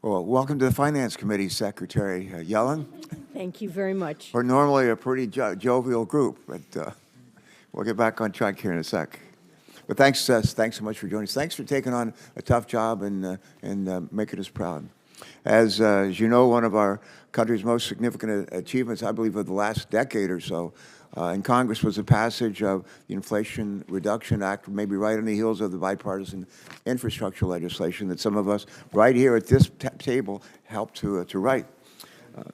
Well, welcome to the Finance Committee, Secretary Yellen. Thank you very much. We're normally a pretty jovial group, but we'll get back on track here in a sec. But thanks so much for joining us. Thanks for taking on a tough job and making us proud. As you know, one of our country's most significant achievements, I believe, of the last decade or so in Congress was the passage of the Inflation Reduction Act, maybe right on the heels of the bipartisan infrastructure legislation that some of us right here at this table helped to write.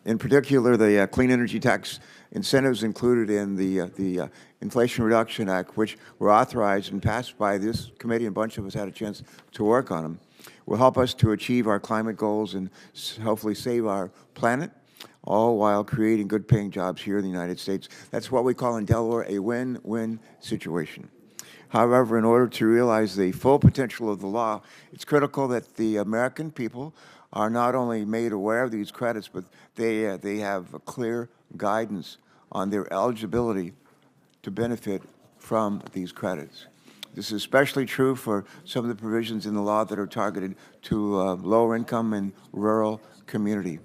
In particular, the clean energy tax incentives included in the Inflation Reduction Act, which were authorized and passed by this committee, and a bunch of us had a chance to work on them, will help us to achieve our climate goals and hopefully save our planet, all while creating good-paying jobs here in the United States. That's what we call in Delaware a win-win situation. However, in order to realize the full potential of the law, it's critical that the American people are not only made aware of these credits, but they have a clear guidance on their eligibility to benefit from these credits. This is especially true for some of the provisions in the law that are targeted to lower income and rural community.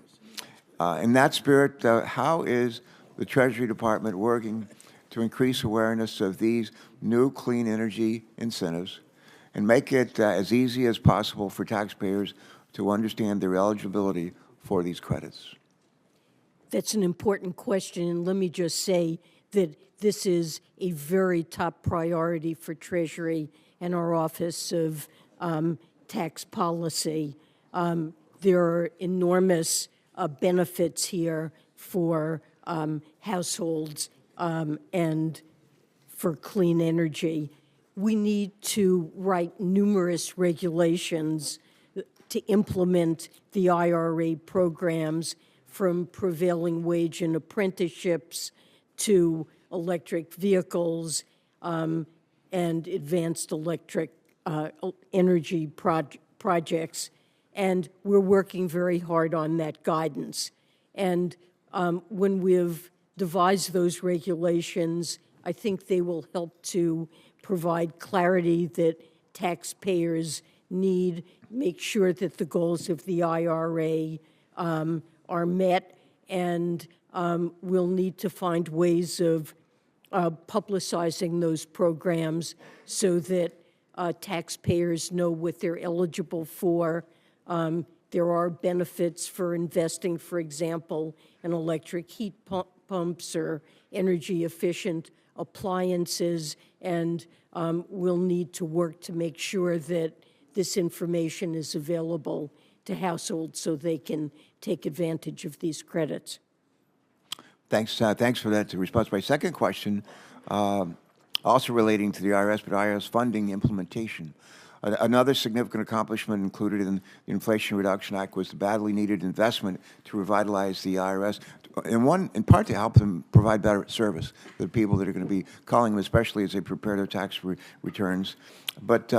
In that spirit, how is the Treasury Department working to increase awareness of these new clean energy incentives and make it as easy as possible for taxpayers to understand their eligibility for these credits? That's an important question, and let me just say that this is a very top priority for Treasury and our Office of Tax Policy. There are enormous benefits here for households and for clean energy. We need to write numerous regulations to implement the IRA programs, from prevailing wage and apprenticeships to electric vehicles and advanced electric energy projects. And we're working very hard on that guidance. And when we've devised those regulations, I think they will help to provide clarity that taxpayers need, make sure that the goals of the IRA are met, and we'll need to find ways of publicizing those programs so that taxpayers know what they're eligible for. There are benefits for investing, for example, in electric heat pumps or energy-efficient appliances, and we'll need to work to make sure that this information is available to households so they can take advantage of these credits. Thanks for that response. My second question, also relating to the IRS, but IRS funding implementation. Another significant accomplishment included in the Inflation Reduction Act was the badly needed investment to revitalize the IRS, in part to help them provide better service to the people that are going to be calling them, especially as they prepare their tax returns. But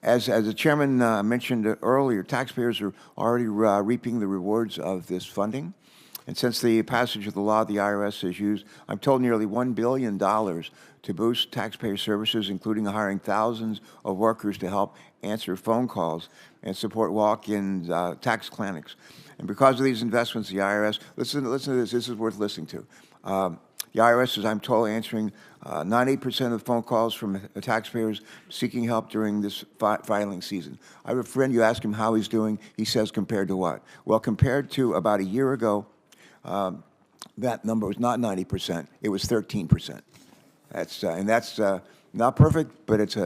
as the chairman mentioned earlier, taxpayers are already reaping the rewards of this funding. And since the passage of the law, the IRS has used, I'm told, nearly $1 billion to boost taxpayer services, including hiring thousands of workers to help answer phone calls and support walk-in tax clinics. And because of these investments, the IRS, listen to this is worth listening to. The IRS is, I'm told, answering 98% of the phone calls from taxpayers seeking help during this filing season. I have a friend, you ask him how he's doing, he says compared to what? Well, compared to about a year ago, that number was not 90%, it was 13%. That's not perfect, but it's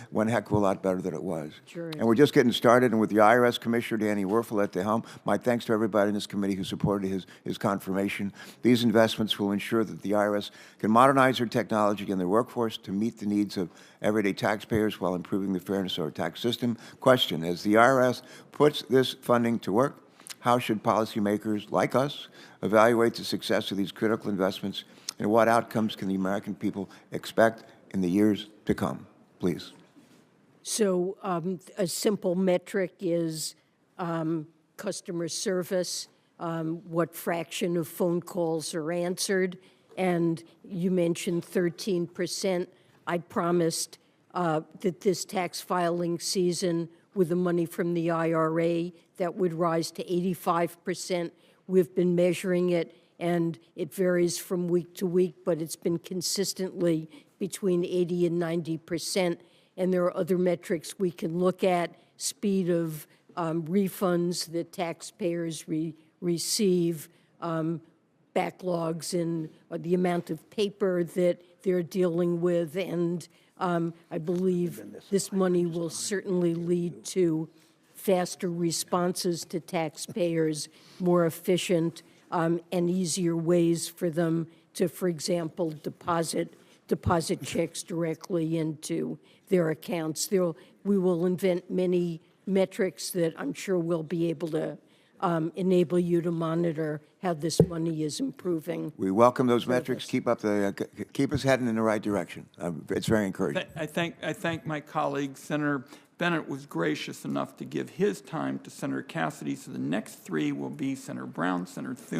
one heck of a lot better than it was. Sure. And we're just getting started, and with the IRS Commissioner, Danny Werfel, at the helm, my thanks to everybody in this committee who supported his confirmation. These investments will ensure that the IRS can modernize their technology and their workforce to meet the needs of everyday taxpayers while improving the fairness of our tax system. Question, as the IRS puts this funding to work, how should policymakers like us evaluate the success of these critical investments, and what outcomes can the American people expect in the years to come? Please. So a simple metric is customer service, what fraction of phone calls are answered, and you mentioned 13%. I promised that this tax filing season with the money from the IRA, that would rise to 85%. We've been measuring it, and it varies from week to week, but it's been consistently between 80 and 90%. And there are other metrics we can look at, speed of refunds that taxpayers receive, backlogs in the amount of paper that they're dealing with, and I believe this money will certainly lead to faster responses to taxpayers, more efficient and easier ways for them to, for example, deposit checks directly into their accounts. We will invent many metrics that I'm sure we'll be able to enable you to monitor how this money is improving. We welcome those metrics. Keep us heading in the right direction. It's very encouraging. I thank my colleague. Senator Bennett was gracious enough to give his time to Senator Cassidy, so the next three will be Senator Brown, Senator Thune,